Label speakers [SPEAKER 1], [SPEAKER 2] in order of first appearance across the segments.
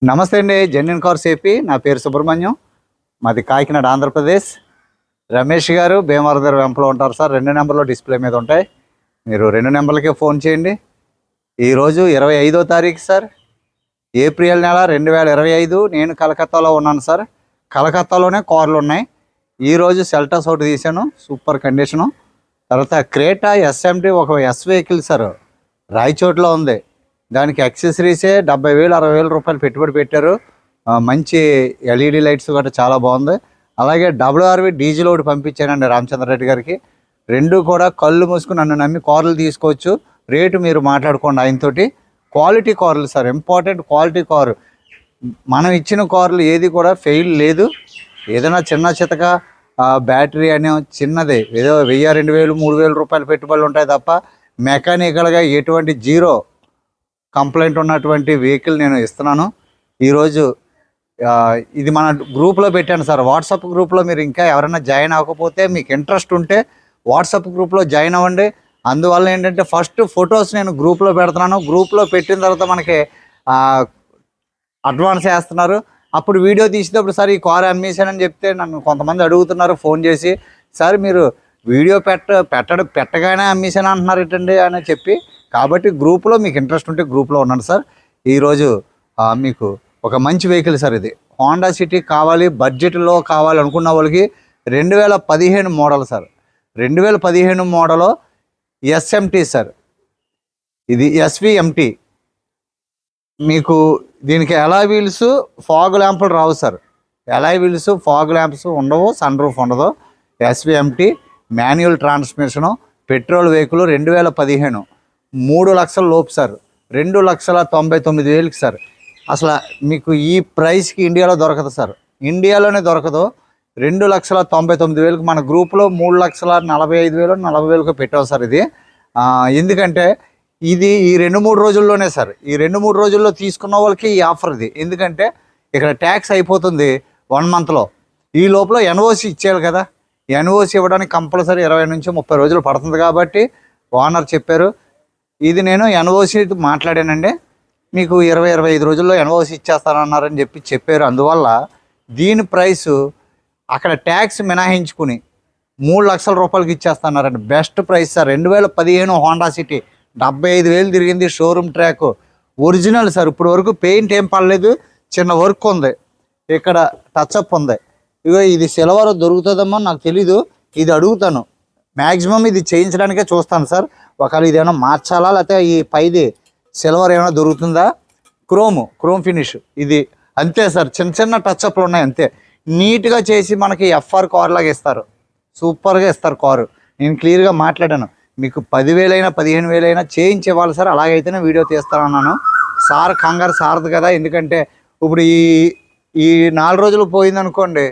[SPEAKER 1] నమస్తే అండి. Genuine cars AP. నా పేరు సుబ్రహ్మణ్యం. మాది కాకినాడ, ఆంధ్రప్రదేశ్. రమేష్ గారు భీమవరం వెంపలో ఉంటారు సార్. 2 నెంబర్లు డిస్ప్లే మీద ఉంటాయి. మీరు 2 నెంబర్లకే ఫోన్ చేయండి. ఈరోజు 25వ తారీఖు సార్, ఏప్రిల్ నెల 2025. నేను కలకత్తాలో ఉన్నాను సార్. కలకత్తాలోనే కార్లు ఉన్నాయి. ఈరోజు సెల్టాస్ ఒకటి తీశాను, సూపర్ కండిషను. తర్వాత క్రేటా ఎస్ఎంటీ ఒక ఎస్ వెహికల్ సార్, రాయచోట్లో ఉంది. దానికి యాక్సెసరీసే 70,000 60,000 రూపాయలు పెట్టుబడి పెట్టారు. మంచి ఎల్ఈడి లైట్స్ కూడా చాలా బాగుంది. అలాగే WRV డీజిల్ ఒకటి పంపించానండి రామచంద్రరెడ్డి గారికి. రెండు కూడా కళ్ళు మూసుకుని నన్ను నమ్మి కార్లు తీసుకోవచ్చు. రేటు మీరు మాట్లాడుకోండి ఆయనతోటి. క్వాలిటీ కార్లు సార్, ఇంపార్టెంట్ క్వాలిటీ కారు. మనం ఇచ్చిన కార్లు ఏది కూడా ఫెయిల్ లేదు. ఏదైనా చిన్న చితక బ్యాటరీ అనే చిన్నదే ఏదో 1000 2000 3000 రూపాయలు పెట్టుబడులు ఉంటాయి తప్ప మెకానికల్గా ఎటువంటి జీరో కంప్లైంట్ ఉన్నటువంటి వెహికల్ నేను ఇస్తున్నాను. ఈరోజు ఇది మన గ్రూప్లో పెట్టాను సార్, వాట్సాప్ గ్రూప్లో. మీరు ఇంకా ఎవరైనా జాయిన్ అవ్వకపోతే మీకు ఇంట్రెస్ట్ ఉంటే వాట్సాప్ గ్రూప్లో జాయిన్ అవ్వండి. అందువల్ల ఏంటంటే ఫస్ట్ ఫొటోస్ నేను గ్రూప్లో పెడుతున్నాను. గ్రూప్లో పెట్టిన తర్వాత మనకి అడ్వాన్స్ వేస్తున్నారు. అప్పుడు వీడియో తీసేటప్పుడు సార్ ఈ కారు అమ్మేశానని చెప్తే నన్ను కొంతమంది అడుగుతున్నారు ఫోన్ చేసి, సార్ మీరు వీడియో పెట్టగానే అమ్మేశాను అంటున్నారు ఏంటండి అని చెప్పి. కాబట్టి గ్రూప్లో మీకు ఇంట్రెస్ట్ ఉంటే గ్రూప్లో ఉన్నాను సార్. ఈరోజు మీకు ఒక మంచి వెహికల్ సార్. ఇది హోండా సిటీ కావాలి, బడ్జెట్లో కావాలి అనుకున్న వాళ్ళకి 2015 model sir. 2015 model SMT sir. ఇది ఎస్విఎంటీ. మీకు దీనికి అలాయ్ వీల్స్, ఫాగ్ ల్యాంపులు రావు సార్. అలాయ్ వీల్స్, ఫాగ్ ల్యాంప్స్ ఉండవు, సన్ రూఫ్ ఉండదు. SVMT manual transmission, petrol vehicle. 2015 3 లక్షల లోపు సార్. 2,99,000 సార్. అసలు మీకు ఈ ప్రైస్కి ఇండియాలో దొరకదు సార్, ఇండియాలోనే దొరకదు. 2,99,000 మన గ్రూప్లో 3,45,000 40,000 పెట్టాం సార్. ఇది ఎందుకంటే ఇది ఈ 2-3 రోజుల్లోనే సార్. ఈ 2-3 రోజుల్లో తీసుకున్న వాళ్ళకి ఈ ఆఫర్ ఇది. ఎందుకంటే ఇక్కడ ట్యాక్స్ అయిపోతుంది 1 మంత్లో. ఈ లోపల ఎన్ఓసి ఇచ్చేయాలి కదా. ఎన్ఓసి ఇవ్వడానికి కంపల్సరీ 20 నుంచి 30 రోజులు పడుతుంది. కాబట్టి ఓనర్ చెప్పారు. ఇది నేను ఎన్ఓసి మాట్లాడానండి, మీకు 20-25 రోజుల్లో ఎన్ఓసి ఇచ్చేస్తానన్నారని చెప్పారు. అందువల్ల దీని ప్రైసు అక్కడ ట్యాక్స్ మినహాయించుకుని 3 లక్షల రూపాయలకి ఇచ్చేస్తున్నారండి. Best price sir. 2015 Honda City 75,000 తిరిగింది. Showroom track original sir. ఇప్పుడు వరకు పెయింట్ ఏం పడలేదు, చిన్న వర్క్ ఉంది, ఇక్కడ టచ్అప్ ఉంది. ఇగో ఇది సిల్వర్ దొరుకుతుందమ్మో నాకు తెలీదు, ఇది అడుగుతాను. మ్యాక్సిమం ఇది చేయించడానికే చూస్తాను సార్. ఒకవేళ ఇది ఏమైనా మార్చాలా, లేకపోతే ఈ పైది సిల్వర్ ఏమైనా దొరుకుతుందా. క్రోమ్ ఫినిష్ ఇది అంతే సార్. చిన్న చిన్న టచ్అప్లు ఉన్నాయి అంతే. నీట్గా చేసి మనకి ఎఫ్ఆర్ కార్ లాగా ఇస్తారు, సూపర్గా ఇస్తారు కారు. నేను క్లియర్గా మాట్లాడాను. మీకు 10,000 అయినా 15,000 అయినా చేయించి ఇవ్వాలి సార్. అలాగైతేనే వీడియో తీస్తానన్నాను సార్. కంగారు సారదు కదా. ఎందుకంటే ఇప్పుడు ఈ 4 రోజులు పోయిందనుకోండి,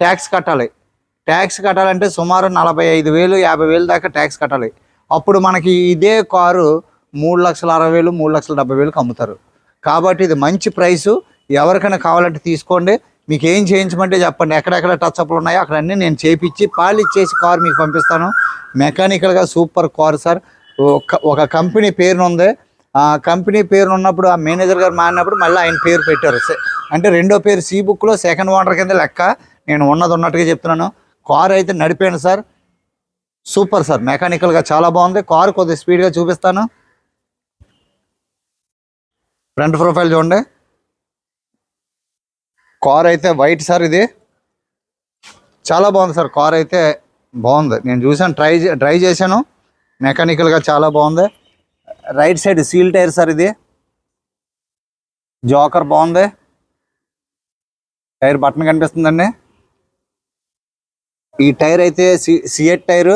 [SPEAKER 1] ట్యాక్స్ కట్టాలంటే సుమారు 45,000 50,000 దాకా ట్యాక్స్ కట్టాలి. అప్పుడు మనకి ఇదే కారు 3,60,000 3,70,000 అమ్ముతారు. కాబట్టి ఇది మంచి ప్రైసు. ఎవరికైనా కావాలంటే తీసుకోండి. మీకు ఏం చేయించమంటే చెప్పండి. ఎక్కడెక్కడ టచ్అప్లు ఉన్నాయో అక్కడ అన్నీ నేను చేయించి పాలిష్ చేసి కారు మీకు పంపిస్తాను. మెకానికల్గా సూపర్ కారు సార్. ఒక కంపెనీ పేరును ఉంది. ఆ కంపెనీ పేరు ఉన్నప్పుడు ఆ మేనేజర్ గారు మారినప్పుడు మళ్ళీ ఆయన పేరు పెట్టారు. అంటే రెండో పేరు సి బుక్లో సెకండ్ ఓనర్ కింద లెక్క. నేను ఉన్నట్టుగా చెప్తున్నాను. కారు అయితే నడిపాను సార్. Super sir. మెకానికల్గా చాలా బాగుంది కారు. కొద్దిగా స్పీడ్గా చూపిస్తాను. ఫ్రంట్ ప్రొఫైల్ చూడండి. కార్ అయితే వైట్ సార్. ఇది చాలా బాగుంది సార్. కార్ అయితే బాగుంది. నేను చూసాను, డ్రైవ్ చేశాను. మెకానికల్గా చాలా బాగుంది. Right side seal tyre sir. ఇది జోకర్ బాగుంది. టైర్ బటన్ కనిపిస్తుందండి. ఈ టైర్ అయితే సిఎట్ టైరు,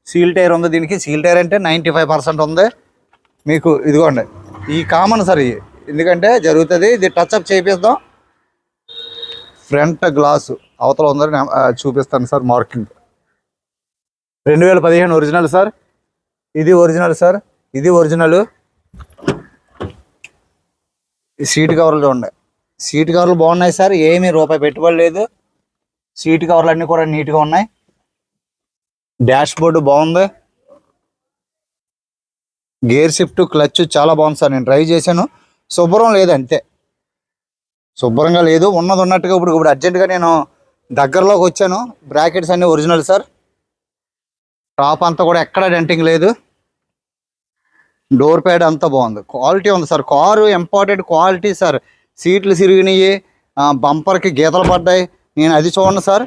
[SPEAKER 1] సీల్ టైర్ ఉంది. దీనికి సీల్ టైర్ అంటే 95% ఉంది. మీకు ఇదిగోండి, ఈ కామన్ సార్. ఎందుకంటే జరుగుతుంది, ఇది టచ్అప్ చేపిస్తాం. ఫ్రంట్ గ్లాసు అవతల ఉందని చూపిస్తాను సార్. Marking 2015 original sir. ఇది ఒరిజినల్ సార్. ఇది ఒరిజినల్. సీట్ కవర్లు చూడండి. సీట్ కవర్లు బాగున్నాయి సార్. ఏమీ రూపాయి పెట్టుబడి లేదు. సీట్ కవర్లు అన్నీ కూడా నీట్గా ఉన్నాయి. డాష్ బోర్డు బాగుంది. గేర్ షిఫ్ట్, క్లచ్ చాలా బాగుంది సార్. నేను డ్రైవ్ చేశాను. శుభ్రం లేదు అంతే. శుభ్రంగా లేదు, ఉన్నది ఉన్నట్టుగా. ఇప్పుడు అర్జెంటుగా నేను దగ్గరలోకి వచ్చాను. బ్రాకెట్స్ అన్నీ ఒరిజినల్ సార్. టాప్ అంతా కూడా ఎక్కడ డెంటింగ్ లేదు. డోర్ ప్యాడ్ అంతా బాగుంది, క్వాలిటీ ఉంది sir. Car important quality sir. సీట్లు సిరిగినాయి, బంపర్కి గీతలు పడ్డాయి. నేను అది చూడండి సార్.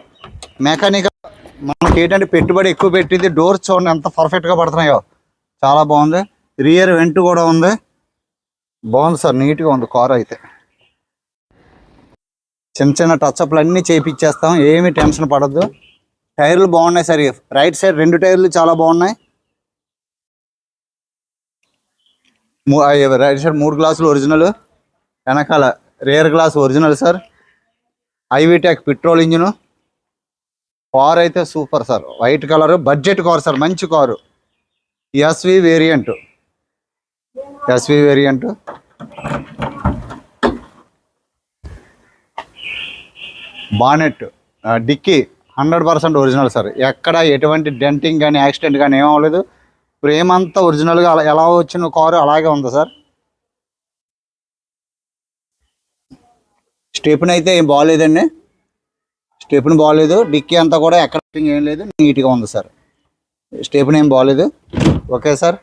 [SPEAKER 1] మెకానికల్ మనకి ఏంటంటే పెట్టుబడి ఎక్కువ పెట్టింది. డోర్స్ చూడండి ఎంత పర్ఫెక్ట్గా పడుతున్నాయో, చాలా బాగుంది. రియర్ వెంట్ కూడా ఉంది, బాగుంది సార్. నీట్గా ఉంది కారు అయితే. చిన్న చిన్న టచ్అప్లు అన్నీ చేయించేస్తాం, ఏమీ టెన్షన్ పడద్దు. టైర్లు బాగున్నాయి సార్. రైట్ సైడ్ 2 టైర్లు చాలా బాగున్నాయి. రైట్ సైడ్ 3 గ్లాసులు ఒరిజినల్, వెనకాల rear glass original sir. IVTEC petrol engine. Car అయితే super sir. White colour budget car sir, మంచి car. SV variant. Bonnet, dickey 100% original sir. ఎక్కడ ఎటువంటి డెంటింగ్ కానీ యాక్సిడెంట్ కానీ ఏం అవ్వలేదు. ఫ్రేమ్ అంతా ఒరిజినల్గా ఎలా వచ్చిన కారు అలాగే ఉంది సార్. స్టెప్ని అయితే ఏం బాగాలేదండి, స్టెప్ని బాగాలేదు. డిక్కీ అంతా కూడా ఎక్కడ ఏం లేదు, నీట్గా ఉంది సార్. స్టెప్ని ఏం బాగాలేదు. ఓకే సార్,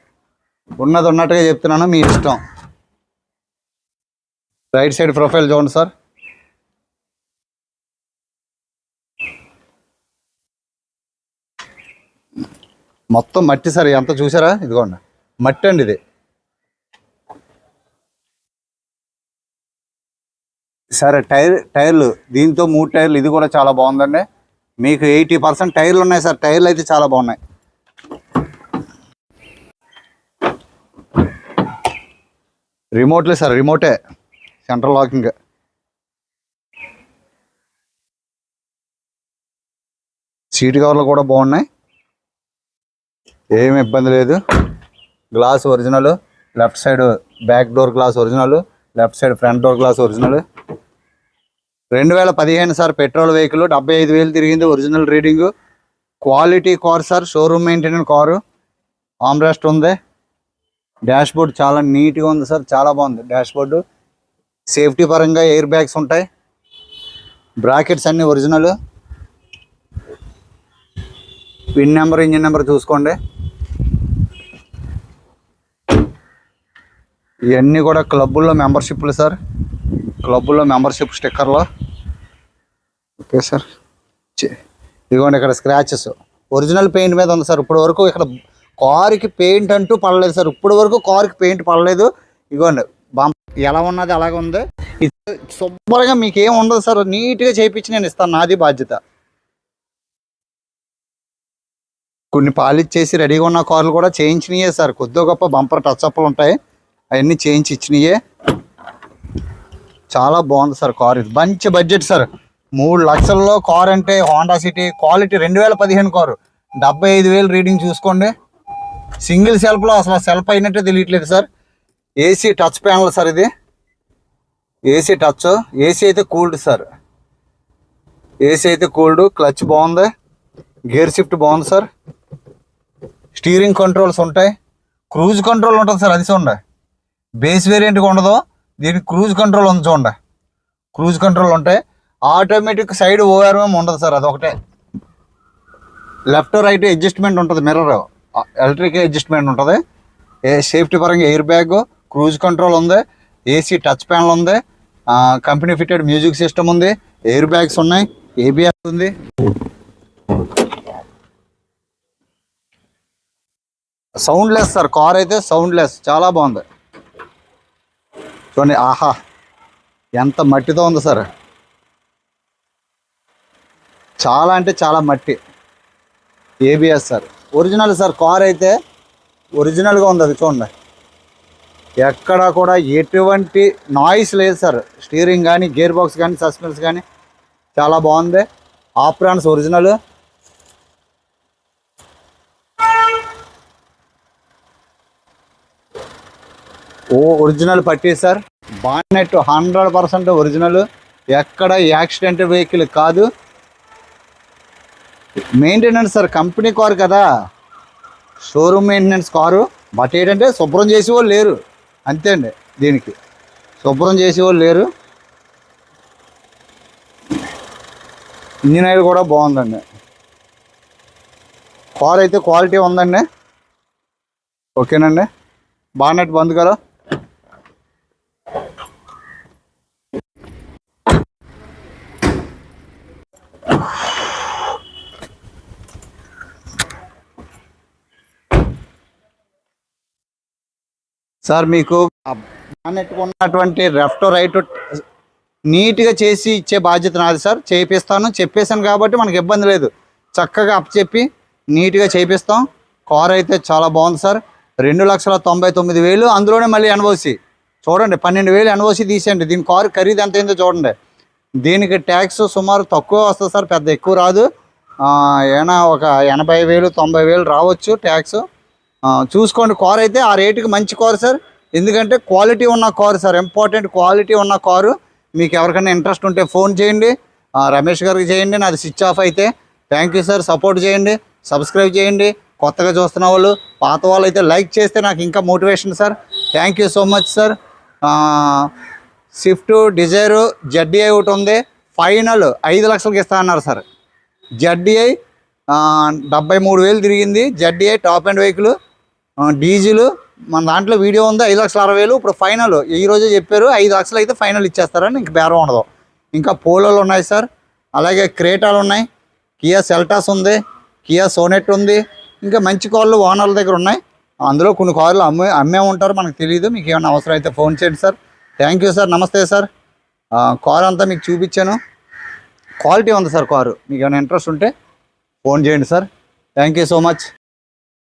[SPEAKER 1] ఉన్నది ఉన్నట్టుగా చెప్తున్నాను, మీ ఇష్టం. రైట్ సైడ్ ప్రొఫైల్ చూడండి సార్. మొత్తం మట్టి సార్, ఎంత చూసారా? ఇదిగోండి మట్టి అండి ఇది సార్. టైర్లు దీంతో 3 టైర్లు, ఇది కూడా చాలా బాగుందండి. మీకు 80% టైర్లు ఉన్నాయి సార్. టైర్లు అయితే చాలా బాగున్నాయి. రిమోట్లే సార్, రిమోటే, సెంట్రల్ లాకింగ్. సీట్ కవర్లు కూడా బాగున్నాయి, ఏమి ఇబ్బంది లేదు. Glass original. Left side back door glass original, left side front door glass original. 2015 sir. Petrol vehicle, 75,000 తిరిగింది. Original reading. Quality car sir, showroom maintenance car. Armrest ఉంది. డాష్ బోర్డ్ చాలా నీట్గా ఉంది సార్, చాలా బాగుంది డాష్ బోర్డు. సేఫ్టీ పరంగా air bags ఉంటాయి. Brackets అన్నీ original. Pin number, engine number చూసుకోండి. ఇవన్నీ కూడా క్లబ్బుల్లో మెంబర్షిప్లు సార్. క్లబ్బుల్లో మెంబర్షిప్ స్టిక్కర్లో. ఓకే సార్, ఇదిగోండి ఇక్కడ స్క్రాచెస్. ఒరిజినల్ పెయింట్ మీద ఉంది సార్. ఇప్పటి వరకు ఇక్కడ కారుకి పెయింట్ అంటూ పడలేదు సార్. ఇప్పటి వరకు కారుకి పెయింట్ పడలేదు. ఇదిగోండి ఎలా ఉన్నది అలాగే ఉంది. శుభ్రంగా మీకు ఏం ఉండదు సార్. నీట్గా చేయించి నేను ఇస్తాను, నాది బాధ్యత. కొన్ని పాలిష్ చేసి రెడీగా ఉన్న కార్లు కూడా చేయించినాయే సార్. కొద్దిగా గొప్ప బంపర్ టచ్అప్లు ఉంటాయి, అవన్నీ చేయించి ఇచ్చినాయే. చాలా బాగుంది సార్ కార్. ఇది మంచి బడ్జెట్ సార్. 3 లక్షల్లో కార్ అంటే Honda city quality. 2015 car, 75,000 reading చూసుకోండి. సింగిల్ సెల్ఫ్లో అసలు సెల్ఫ్ అయినట్టే తెలియట్లేదు sir. AC touch panel sir ఇది. ఏసీ టచ్, ఏసీ అయితే కూల్డ్ సార్. ఏసీ అయితే కూల్డ్. క్లచ్ బాగుంది, గేర్ షిఫ్ట్ బాగుంది సార్. స్టీరింగ్ కంట్రోల్స్ ఉంటాయి. క్రూజ్ కంట్రోల్ ఉంటుంది సార్, అది చూడండి. బేస్ వేరియంట్గా ఉండదు, దీనికి క్రూజ్ కంట్రోల్ ఉంది చూడండి. క్రూజ్ కంట్రోల్ ఉంటాయి. ఆటోమేటిక్ సైడ్ ఓఆర్ఎం ఉండదు సార్, అదొకటే. లెఫ్ట్ రైట్ అడ్జస్ట్మెంట్ ఉంటుంది, మిర్రర్ ఎలక్ట్రిక్ అడ్జస్ట్మెంట్ ఉంటుంది. సేఫ్టీ పరంగా ఎయిర్ బ్యాగ్, క్రూజ్ కంట్రోల్ ఉంది, ఏసీ టచ్ ప్యానల్ ఉంది, కంపెనీ ఫిటెడ్ మ్యూజిక్ సిస్టమ్ ఉంది, ఎయిర్ బ్యాగ్స్ ఉన్నాయి, ఏబిఎస్ ఉంది. సౌండ్లెస్ సార్ కార్ అయితే, సౌండ్లెస్, చాలా బాగుంది చూడండి. ఆహా, ఎంత మట్టితో ఉంది సార్. చాలా అంటే చాలా మట్టి. ABS sir, original sir. Car అయితే ఒరిజినల్గా ఉంది, అది చూడండి. ఎక్కడ కూడా ఎటువంటి నాయిస్ లేదు సార్. స్టీరింగ్ కానీ, గేర్ బాక్స్ కానీ, సస్పెన్స్ కానీ చాలా బాగుంది. Aprons original. ఒరిజినల్ పట్టీ సార్. Bonnet 100% original. ఎక్కడ యాక్సిడెంట్ వెహికల్ కాదు. మెయింటెనెన్స్ సార్, కంపెనీ కారు కదా, షోరూమ్ మెయింటెనెన్స్ కారు. బట్ ఏంటంటే శుభ్రం చేసేవాళ్ళు లేరు, అంతే అండి. దీనికి శుభ్రం చేసేవాళ్ళు లేరు. ఇంజిన్ ఆయిల్ కూడా బాగుందండి. కార్ అయితే క్వాలిటీ ఉందండి. ఓకేనండి. బానెట్ బంద్ కదా. సార్ మీకు బానెట్ ఉన్నటువంటి లెఫ్ట్ రైట్ నీట్గా చేసి ఇచ్చే బాధ్యత నాది సార్. చేపిస్తాను, చెప్పేశాను కాబట్టి మనకి ఇబ్బంది లేదు. చక్కగా అప్పచెప్పి నీట్గా చేపిస్తాం. కార్ అయితే చాలా బాగుంది సార్. 2,99,000, అందులోనే మళ్ళీ ఎన్ఓసి చూడండి. 12,000 ఎన్ఓసి తీసేయండి. దీని కారు ఖరీదు ఎంత అయిందో చూడండి. దీనికి ట్యాక్స్ సుమారు తక్కువ వస్తుంది సార్, పెద్ద ఎక్కువ రాదు. ఏమైనా ఒక 80,000 90,000 రావచ్చు ట్యాక్స్. చూసుకోండి. కార్ అయితే ఆ రేటుకి మంచి కారు సార్. ఎందుకంటే క్వాలిటీ ఉన్న కారు సార్, ఇంపార్టెంట్ క్వాలిటీ ఉన్న కారు. మీకు ఎవరికైనా ఇంట్రెస్ట్ ఉంటే ఫోన్ చేయండి, రమేష్ గారికి చేయండి. నాది స్విచ్ ఆఫ్ అయితే. Thank you sir. సపోర్ట్ చేయండి, సబ్స్క్రైబ్ చేయండి. కొత్తగా చూస్తున్న వాళ్ళు, పాత వాళ్ళు అయితే లైక్ చేస్తే నాకు ఇంకా motivation sir. Thank you so much sir. Swift Dzire ZDi ఒకటి ఉంది. ఫైనల్ 5 లక్షలకి ఇస్తా అన్నారు సార్. జెడ్డీఐ 73,000 తిరిగింది. ZDi top and vehicle, diesel. మన దాంట్లో వీడియో ఉంది. 5,60,000. ఇప్పుడు ఫైనల్ ఈరోజే చెప్పారు 5 లక్షలు అయితే ఫైనల్ ఇచ్చేస్తారని. ఇంక బేరం ఉండదు. ఇంకా పోలోలు ఉన్నాయి సార్, అలాగే క్రేటాలు ఉన్నాయి, కియా సెల్టాస్ ఉంది, కియా సోనెట్ ఉంది. ఇంకా మంచి కార్లు ఓనర్ల దగ్గర ఉన్నాయి. అందులో కొన్ని కార్లు అమ్మే ఉంటారు, మనకు తెలియదు. మీకు ఏమైనా అవసరం అయితే ఫోన్ చేయండి సార్. Thank you sir. నమస్తే సార్. కారు అంతా మీకు చూపించాను. క్వాలిటీ ఉంది సార్ కారు. మీకు ఏమైనా ఇంట్రెస్ట్ ఉంటే ఫోన్ చేయండి sir. Thank you so much.